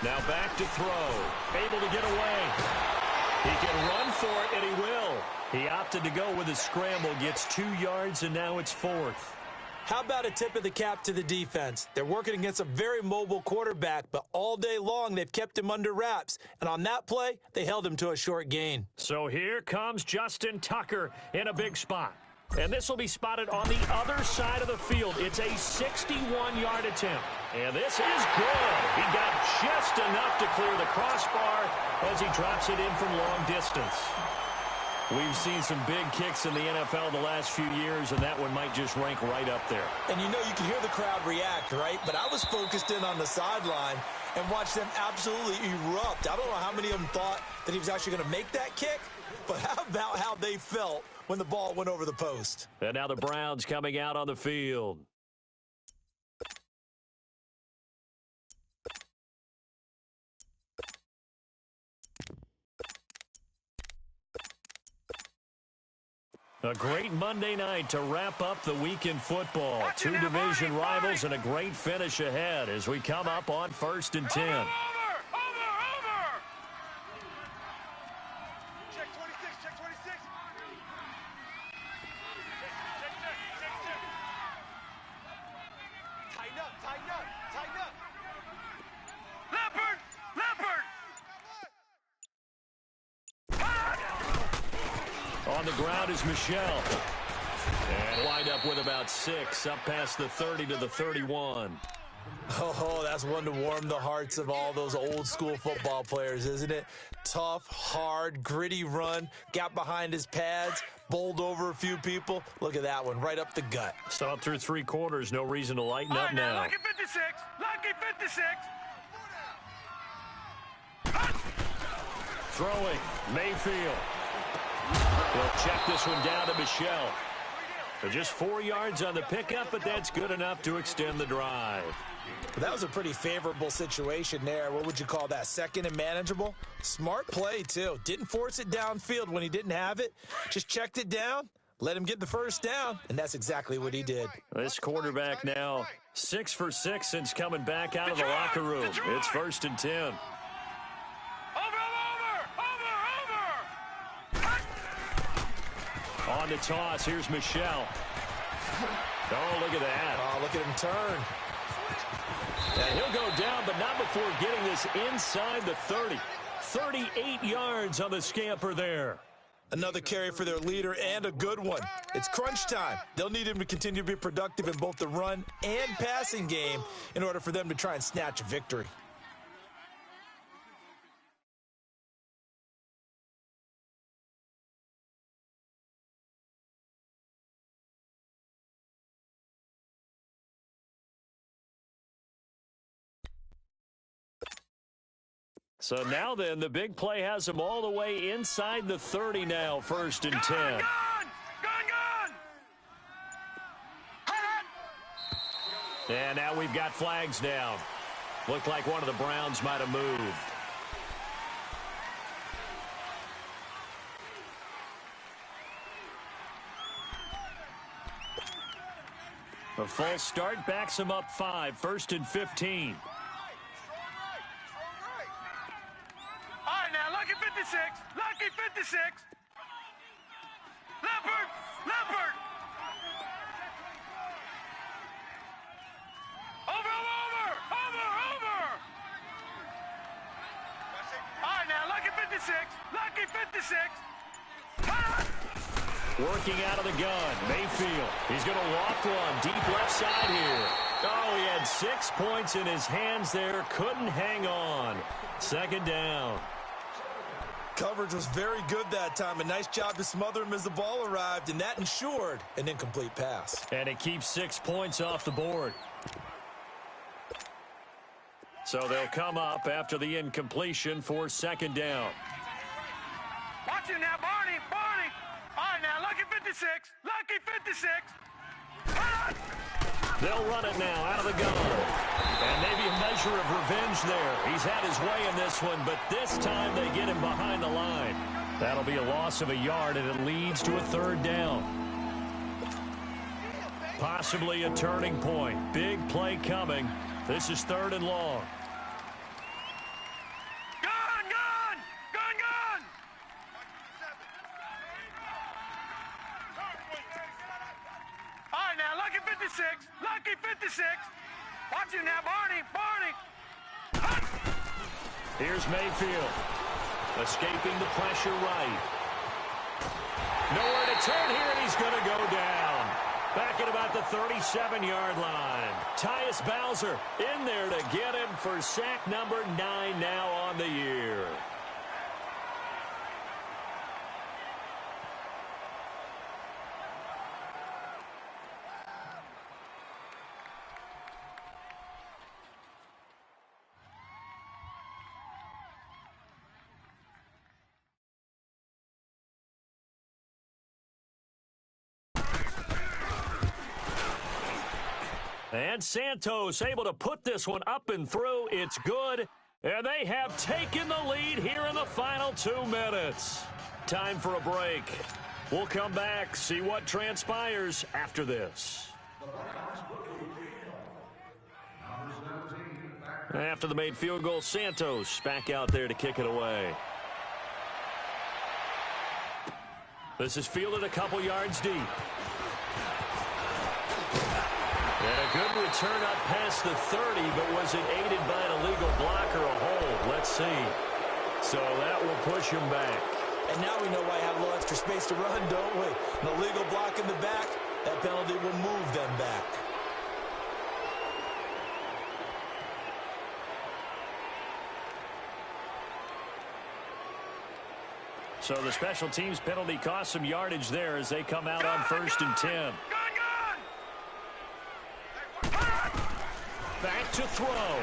Speaker 2: Now back to throw. Able to get away. He can run for it, and he will. He opted to go with a scramble. Gets 2 yards, and now it's fourth.
Speaker 3: How about a tip of the cap to the defense? They're working against a very mobile quarterback, but all day long they've kept him under wraps. And on that play, they held him to a short gain.
Speaker 2: So here comes Justin Tucker in a big spot. And this will be spotted on the other side of the field. It's a 61-yard attempt. And this is good. He got just enough to clear the crossbar as he drops it in from long distance. We've seen some big kicks in the NFL the last few years, and that one might just rank right up there.
Speaker 3: And you know you can hear the crowd react, right? But I was focused in on the sideline and watched them absolutely erupt. I don't know how many of them thought that he was actually going to make that kick, but how about how they felt when the ball went over the post?
Speaker 2: And now the Browns coming out on the field. A great Monday night to wrap up the week in football. 2 division rivals and a great finish ahead as we come up on 1st and 10.
Speaker 4: Over!
Speaker 5: Check 26, check 26. Check. Tighten up, tighten up, tighten up.
Speaker 4: Leopard! Leopard!
Speaker 2: On the ground is Michelle. And wind up with about 6, up past the 30 to the 31.
Speaker 3: Oh, that's one to warm the hearts of all those old school football players, isn't it? Tough, hard, gritty run, got behind his pads, bowled over a few people. Look at that one, right up the gut.
Speaker 2: Saw through 3 quarters, no reason to lighten up now.
Speaker 4: Lucky 56! Lucky 56!
Speaker 2: Throwing, Mayfield. He'll check this one down to Michelle. So just 4 yards on the pickup, but that's good enough to extend the drive.
Speaker 3: That was a pretty favorable situation there. What would you call that? Second and manageable? Smart play, too. Didn't force it downfield when he didn't have it. Just checked it down, let him get the first down, and that's exactly what he did.
Speaker 2: This quarterback now 6 for 6 since coming back out of the locker room. It's 1st and 10. On the toss, here's Michelle. Oh, look at that.
Speaker 3: Oh, look at him turn.
Speaker 2: And he'll go down, but not before getting this inside the 30. 38 yards on the scamper there.
Speaker 3: Another carry for their leader and a good one. It's crunch time. They'll need him to continue to be productive in both the run and passing game in order for them to try and snatch a victory.
Speaker 2: So now then, the big play has them all the way inside the 30 now, 1st and 10.
Speaker 4: Gun!
Speaker 2: And now we've got flags down. Looked like one of the Browns might have moved. A false start backs him up 5, 1st and 15.
Speaker 4: All right, now, lucky 56. Lucky 56. Leopard! Leopard! Over! All right, now, lucky 56. Lucky 56.
Speaker 2: Working out of the gun, Mayfield. He's going to loft one deep left side here. Oh, he had 6 points in his hands there. Couldn't hang on. 2nd down.
Speaker 3: Coverage was very good that time. A nice job to smother him as the ball arrived, and that ensured an incomplete pass.
Speaker 2: And it keeps 6 points off the board. So they'll come up after the incompletion for second down.
Speaker 4: Watch it now, Barney, Barney. All right, now, Lucky 56, Lucky 56.
Speaker 2: They'll run it now out of the gun. And maybe a measure of revenge there. He's had his way in this one, but this time they get him behind the line. That'll be a loss of a yard, and it leads to a third down. Possibly a turning point. Big play coming. This is third and long.
Speaker 4: Gun, gun, gun, gun. All right, now, Lucky 56, Lucky 56. Watch it now, Barney, Barney.
Speaker 2: Here's Mayfield. Escaping the pressure right. Nowhere to turn here, and he's going to go down. Back at about the 37-yard line. Tyus Bowser in there to get him for sack number 9 now on the year. And Santos able to put this one up and through. It's good. And they have taken the lead here in the final 2 minutes. Time for a break. We'll come back, see what transpires after this. After the made field goal, Santos back out there to kick it away. This is fielded a couple yards deep. And a good return up past the 30, but was it aided by an illegal block or a hold? Let's see. So that will push him back.
Speaker 3: And now we know why I have a little extra space to run, don't we? An illegal block in the back, that penalty will move them back.
Speaker 2: So the special teams penalty cost some yardage there as they come out on 1st and 10. Back to throw.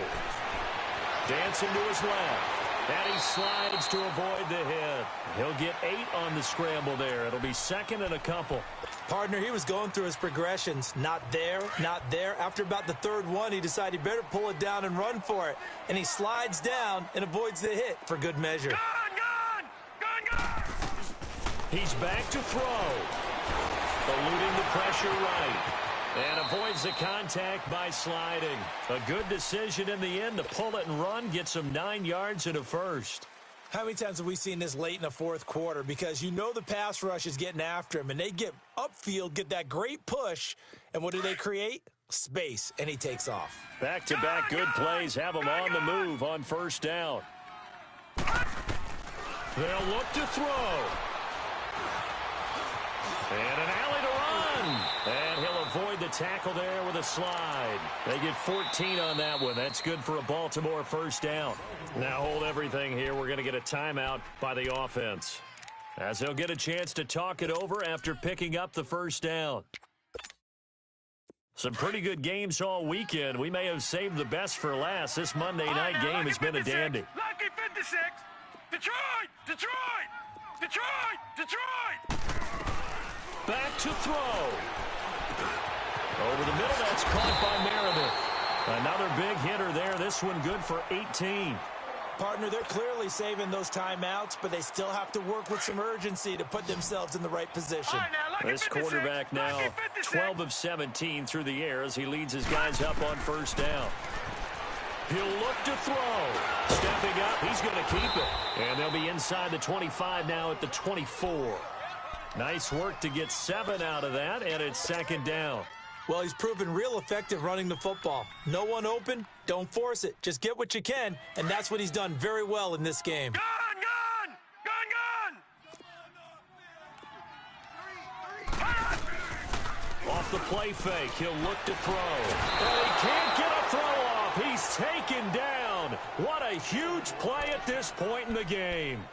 Speaker 2: Dancing to his left. And he slides to avoid the hit. He'll get 8 on the scramble there. It'll be second and a couple.
Speaker 3: Partner, he was going through his progressions. Not there, not there. After about the third one, he decided he better pull it down and run for it. And he slides down and avoids the hit for good measure.
Speaker 4: Gun, gun, gun, gun.
Speaker 2: He's back to throw. Eluding the pressure right. And avoids the contact by sliding. A good decision in the end to pull it and run. Gets him 9 yards and a first.
Speaker 3: How many times have we seen this late in the fourth quarter? Because you know the pass rush is getting after him. And they get upfield, get that great push. And what do they create? Space. And he takes off.
Speaker 2: Back-to-back good plays have him on the move on 1st down. They'll look to throw. And an alley to run. And he'll avoid the tackle there with a slide. They get 14 on that one. That's good for a Baltimore 1st down. Now hold everything here. We're going to get a timeout by the offense, as they'll get a chance to talk it over after picking up the 1st down. Some pretty good games all weekend. We may have saved the best for last. This Monday night game has been a dandy.
Speaker 4: Lucky 56. Detroit, Detroit, Detroit, Detroit.
Speaker 2: Back to throw. Over the middle, that's caught by Meredith. Another big hitter there. This one good for 18.
Speaker 3: Partner, they're clearly saving those timeouts, but they still have to work with some urgency to put themselves in the right position.
Speaker 2: This quarterback now 12 of 17 through the air as he leads his guys up on 1st down. He'll look to throw. Stepping up, he's going to keep it. And they'll be inside the 25 now at the 24. Nice work to get 7 out of that, and it's 2nd down.
Speaker 3: Well, he's proven real effective running the football. No one open, don't force it. Just get what you can, and that's what he's done very well in this game.
Speaker 4: Gun, gun, gun, gun.
Speaker 2: Off the play fake, he'll look to throw. But he can't get a throw off. He's taken down. What a huge play at this point in the game.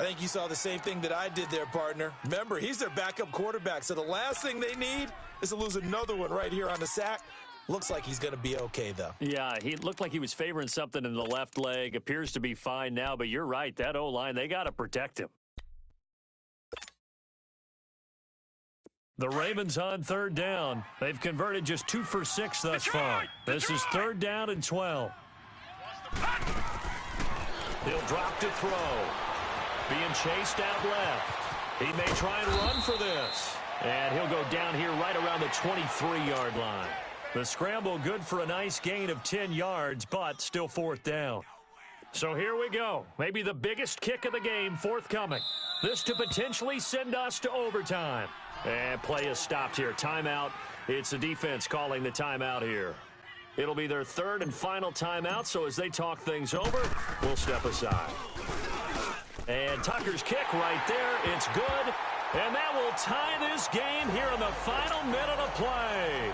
Speaker 3: I think you saw the same thing that I did there, partner. Remember, he's their backup quarterback, so the last thing they need is to lose another one right here on the sack. Looks like he's going to be okay, though.
Speaker 2: Yeah, he looked like he was favoring something in the left leg. Appears to be fine now, but you're right. That O-line, they got to protect him. The Ravens on third down. They've converted just 2 for 6 thus far. This is 3rd down and 12. He'll drop to throw. Being chased out left. He may try and run for this. And he'll go down here right around the 23-yard line. The scramble good for a nice gain of 10 yards, but still 4th down. So here we go. Maybe the biggest kick of the game forthcoming. This to potentially send us to overtime. And play is stopped here. Timeout. It's the defense calling the timeout here. It'll be their 3rd and final timeout, so as they talk things over, we'll step aside. And Tucker's kick right there. It's good. And that will tie this game here in the final minute of play.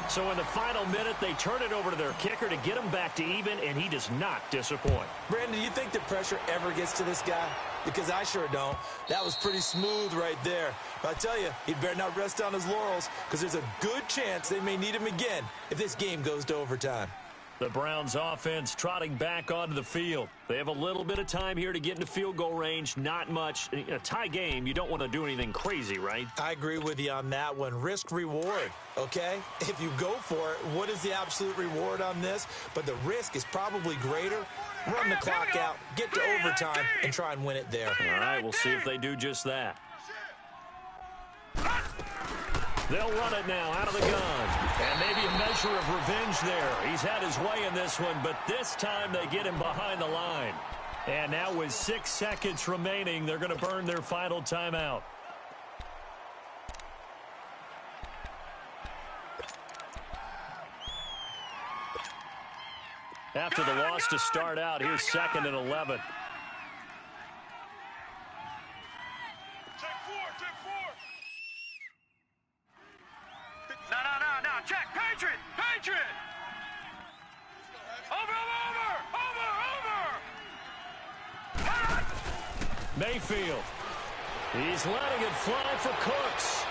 Speaker 2: So in the final minute, they turn it over to their kicker to get him back to even, and he does not disappoint.
Speaker 3: Brandon, do you think the pressure ever gets to this guy? Because I sure don't. That was pretty smooth right there. But I tell you, he better not rest on his laurels, because there's a good chance they may need him again if this game goes to overtime.
Speaker 2: The Browns offense trotting back onto the field. They have a little bit of time here to get into field goal range. Not much. In a tie game, you don't want to do anything crazy, right?
Speaker 3: I agree with you on that one. Risk reward, okay? If you go for it, what is the absolute reward on this? But the risk is probably greater. Run the clock out, get to overtime, and try and win it there.
Speaker 2: All right, we'll see if they do just that. They'll run it now out of the gun. And maybe a measure of revenge there. He's had his way in this one, but this time they get him behind the line. And now with 6 seconds remaining, they're going to burn their final timeout. After the loss to start out, here's 2nd and 11.
Speaker 4: No, check, Patriot! Over!
Speaker 2: Mayfield. He's letting it fly for Cooks.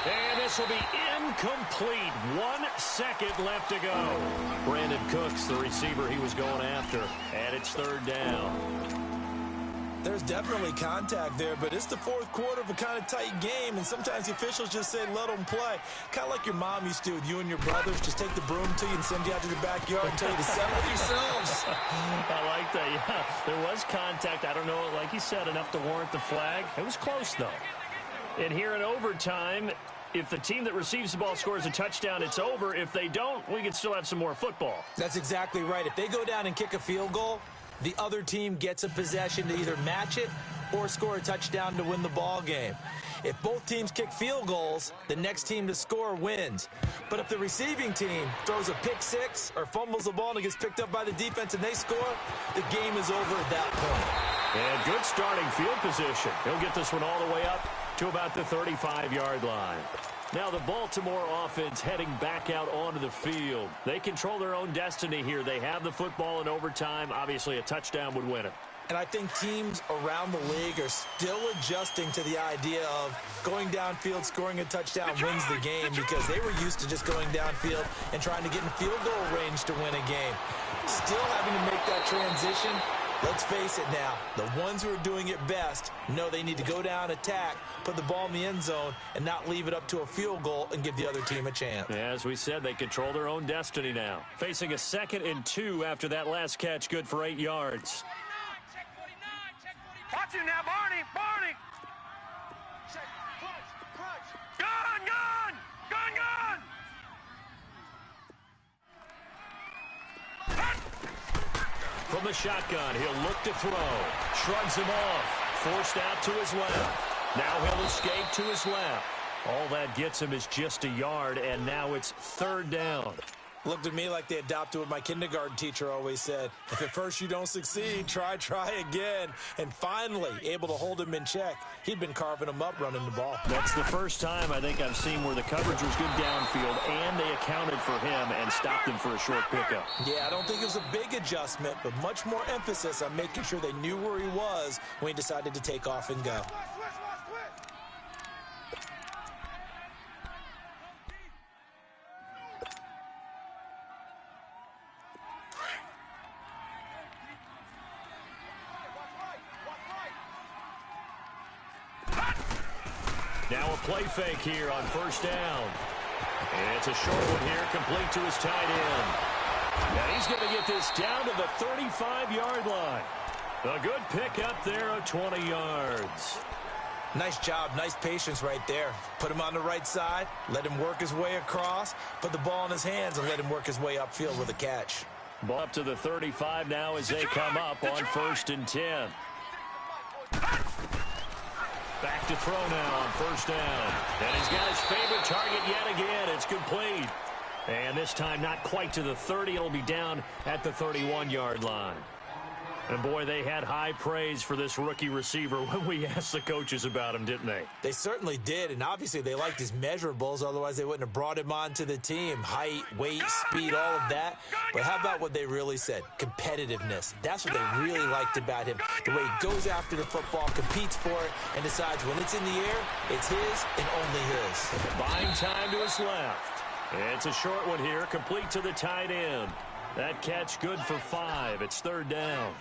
Speaker 2: And this will be incomplete. 1 second left to go. Brandon Cooks, the receiver he was going after. And it's 3rd down.
Speaker 3: There's definitely contact there, but it's the 4th quarter of a kind of tight game, and sometimes the officials just say, let them play. Kind of like your mom used to with you and your brothers. Just take the broom to you and send you out to the backyard and tell you to settle with yourselves.
Speaker 2: I like that, yeah. There was contact. I don't know, like you said, enough to warrant the flag. It was close, though. And here in overtime, if the team that receives the ball scores a touchdown, it's over. If they don't, we can still have some more football.
Speaker 3: That's exactly right. If they go down and kick a field goal, the other team gets a possession to either match it or score a touchdown to win the ball game. If both teams kick field goals, the next team to score wins. But if the receiving team throws a pick six or fumbles the ball and it gets picked up by the defense and they score, the game is over at that point.
Speaker 2: And good starting field position. He'll get this one all the way up to about the 35-yard line. Now the Baltimore offense heading back out onto the field. They control their own destiny here. They have the football in overtime. Obviously, a touchdown would win it.
Speaker 3: And I think teams around the league are still adjusting to the idea of going downfield, scoring a touchdown wins the game, because they were used to just going downfield and trying to get in field goal range to win a game. Still having to make that transition. Let's face it now, the ones who are doing it best know they need to go down, attack, put the ball in the end zone, and not leave it up to a field goal and give the other team a chance.
Speaker 2: As we said, they control their own destiny now. Facing a 2nd and 2 after that last catch, good for 8 yards.
Speaker 4: Watch him now, Barney!
Speaker 5: Check, crunch!
Speaker 4: Gun!
Speaker 2: From the shotgun, he'll look to throw. Shrugs him off. Forced out to his left. Now he'll escape to his left. All that gets him is just a yard, and now it's 3rd down.
Speaker 3: Looked at me like they adopted what my kindergarten teacher always said. If at first you don't succeed, try again. And finally, able to hold him in check. He'd been carving him up running the ball.
Speaker 2: That's the first time I think I've seen where the coverage was good downfield and they accounted for him and stopped him for a short pickup.
Speaker 3: Yeah, I don't think it was a big adjustment, but much more emphasis on making sure they knew where he was when he decided to take off and go.
Speaker 2: Now a play fake here on first down. And it's a short one here, complete to his tight end. Now he's going to get this down to the 35-yard line. A good pickup there of 20 yards.
Speaker 3: Nice job, nice patience right there. Put him on the right side, let him work his way across, put the ball in his hands, and let him work his way upfield with a catch.
Speaker 2: Ball up to the 35 now as they come up on 1st and 10. Back to throw now on first down. And he's got his favorite target yet again. It's complete. And this time not quite to the 30. It'll be down at the 31-yard line. And, boy, they had high praise for this rookie receiver when we asked the coaches about him, didn't they?
Speaker 3: They certainly did, and obviously they liked his measurables. Otherwise, they wouldn't have brought him onto the team. Height, weight, speed, all of that. But how about what they really said? Competitiveness. That's what they really liked about him. The way he goes after the football, competes for it, and decides when it's in the air, it's his and only his.
Speaker 2: Buying time to his left. It's a short one here, complete to the tight end. That catch good for 5. It's 3rd down.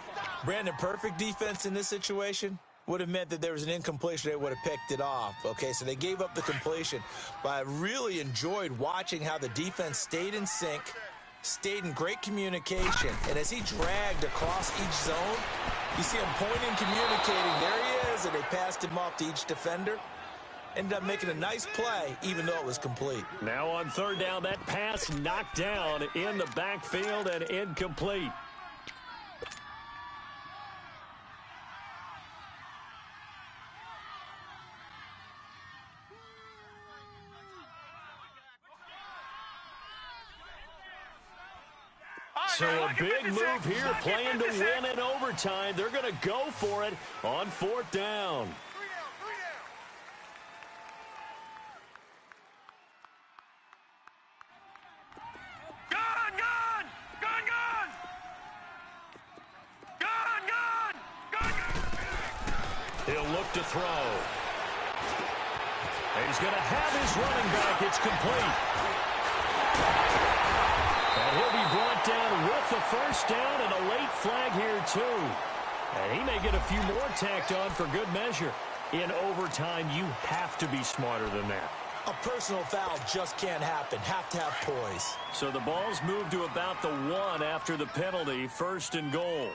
Speaker 3: Brandon, perfect defense in this situation would have meant that there was an incompletion. They would have picked it off. Okay, so they gave up the completion. But I really enjoyed watching how the defense stayed in sync, stayed in great communication. And as he dragged across each zone, you see him pointing, communicating. There he is, and they passed him off to each defender. Ended up making a nice play, even though it was complete.
Speaker 2: Now on 3rd down, that pass knocked down in the backfield and incomplete. So a big move here, playing to win in overtime. They're going to go for it on 4th down. He'll look to throw. And he's going to have his running back. It's complete. And he'll be brought down with the 1st down and a late flag here, too. And he may get a few more tacked on for good measure. In overtime, you have to be smarter than that.
Speaker 3: A personal foul just can't happen. Have to have poise.
Speaker 2: So the ball's moved to about the 1 after the penalty. 1st and goal.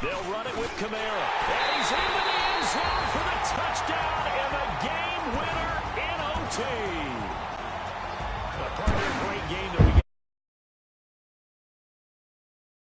Speaker 2: They'll run it with Kamara. And he's into the end zone for the touchdown and the game winner in OT.